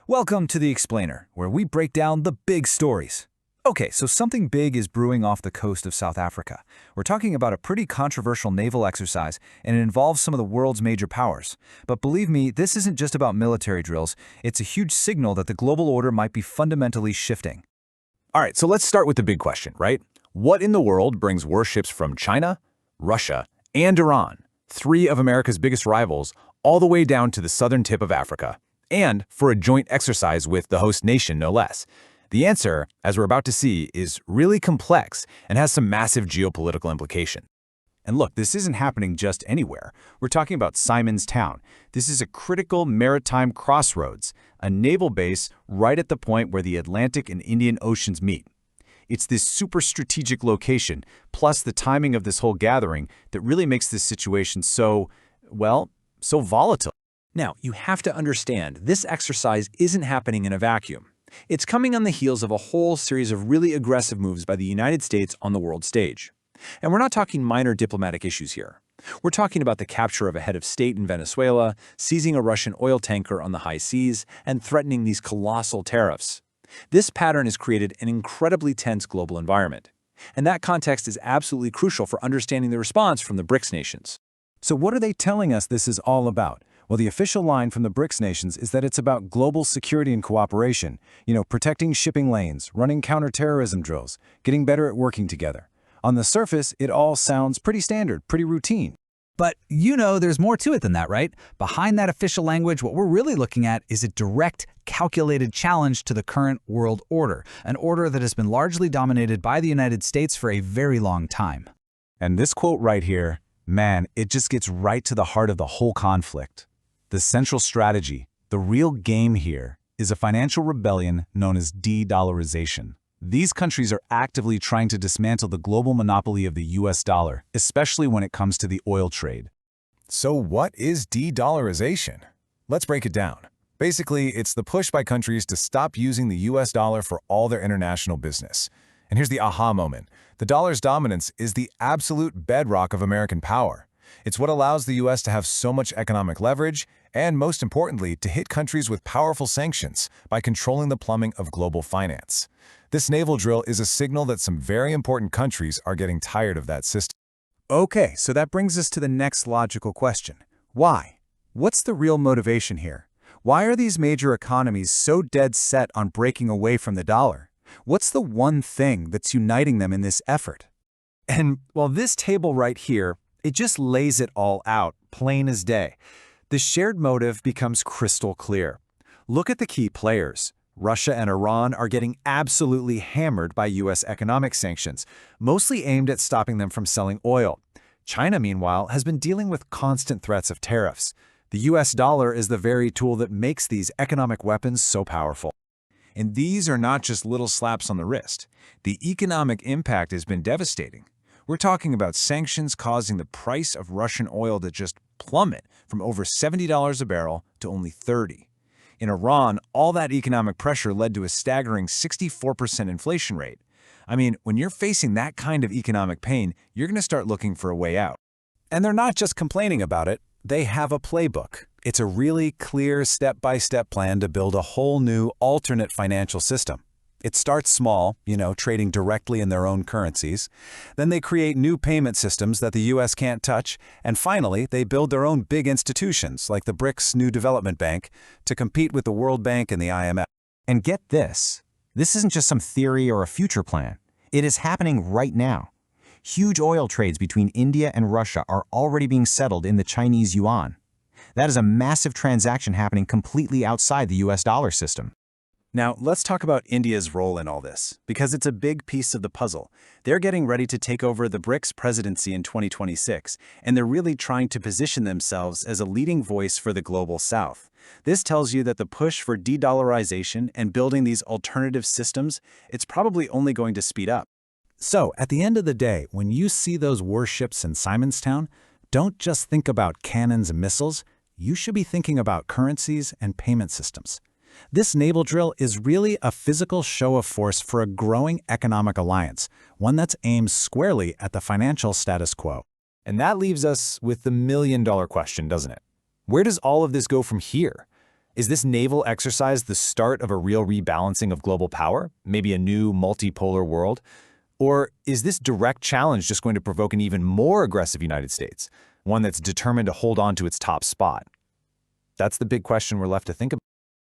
Welcome to The Explainer, where we break down the big stories. Okay, so something big is brewing off the coast of South Africa. We're talking about a pretty controversial naval exercise, and it involves some of the world's major powers. But believe me, this isn't just about military drills. It's a huge signal that the global order might be fundamentally shifting. All right, so let's start with the big question, right? What in the world brings warships from China, Russia, and Iran, three of America's biggest rivals, all the way down to the southern tip of Africa, and for a joint exercise with the host nation, no less? The answer, as we're about to see, is really complex and has some massive geopolitical implications. And look, this isn't happening just anywhere. We're talking about Simon's Town. This is a critical maritime crossroads, a naval base right at the point where the Atlantic and Indian Oceans meet. It's this super strategic location, plus the timing of this whole gathering, that really makes this situation so volatile. Now, you have to understand, this exercise isn't happening in a vacuum. It's coming on the heels of a whole series of really aggressive moves by the United States on the world stage. And we're not talking minor diplomatic issues here. We're talking about the capture of a head of state in Venezuela, seizing a Russian oil tanker on the high seas, and threatening these colossal tariffs. This pattern has created an incredibly tense global environment. And that context is absolutely crucial for understanding the response from the BRICS nations. So what are they telling us this is all about? Well, the official line from the BRICS nations is that it's about global security and cooperation, protecting shipping lanes, running counterterrorism drills, getting better at working together. On the surface, it all sounds pretty standard, pretty routine. But there's more to it than that, right? Behind that official language, what we're really looking at is a direct, calculated challenge to the current world order, an order that has been largely dominated by the United States for a very long time. And this quote right here, man, it just gets right to the heart of the whole conflict. The central strategy, the real game here, is a financial rebellion known as de-dollarization. These countries are actively trying to dismantle the global monopoly of the US dollar, especially when it comes to the oil trade. So what is de-dollarization? Let's break it down. Basically, it's the push by countries to stop using the US dollar for all their international business. And here's the aha moment. The dollar's dominance is the absolute bedrock of American power. It's what allows the US to have so much economic leverage and, most importantly, to hit countries with powerful sanctions by controlling the plumbing of global finance. This naval drill is a signal that some very important countries are getting tired of that system. Okay, so that brings us to the next logical question. Why? What's the real motivation here? Why are these major economies so dead set on breaking away from the dollar? What's the one thing that's uniting them in this effort? And, well, this table right here, it just lays it all out, plain as day. The shared motive becomes crystal clear. Look at the key players. Russia and Iran are getting absolutely hammered by US economic sanctions, mostly aimed at stopping them from selling oil. China, meanwhile, has been dealing with constant threats of tariffs. The US dollar is the very tool that makes these economic weapons so powerful. And these are not just little slaps on the wrist. The economic impact has been devastating. We're talking about sanctions causing the price of Russian oil to just plummet from over $70 a barrel to only $30. In Iran, all that economic pressure led to a staggering 64% inflation rate. I mean, when you're facing that kind of economic pain, you're going to start looking for a way out. And they're not just complaining about it. They have a playbook. It's a really clear step-by-step plan to build a whole new alternate financial system. It starts small, trading directly in their own currencies. Then they create new payment systems that the US can't touch. And finally, they build their own big institutions, like the BRICS New Development Bank, to compete with the World Bank and the IMF. And get this isn't just some theory or a future plan. It is happening right now. Huge oil trades between India and Russia are already being settled in the Chinese yuan. That is a massive transaction happening completely outside the US dollar system. Now, let's talk about India's role in all this, because it's a big piece of the puzzle. They're getting ready to take over the BRICS presidency in 2026, and they're really trying to position themselves as a leading voice for the global South. This tells you that the push for de-dollarization and building these alternative systems, it's probably only going to speed up. So, at the end of the day, when you see those warships in Simon's Town, don't just think about cannons and missiles. You should be thinking about currencies and payment systems. This naval drill is really a physical show of force for a growing economic alliance, one that's aimed squarely at the financial status quo. And that leaves us with the million-dollar question, doesn't it? Where does all of this go from here? Is this naval exercise the start of a real rebalancing of global power, maybe a new multipolar world? Or is this direct challenge just going to provoke an even more aggressive United States, one that's determined to hold on to its top spot? That's the big question we're left to think about.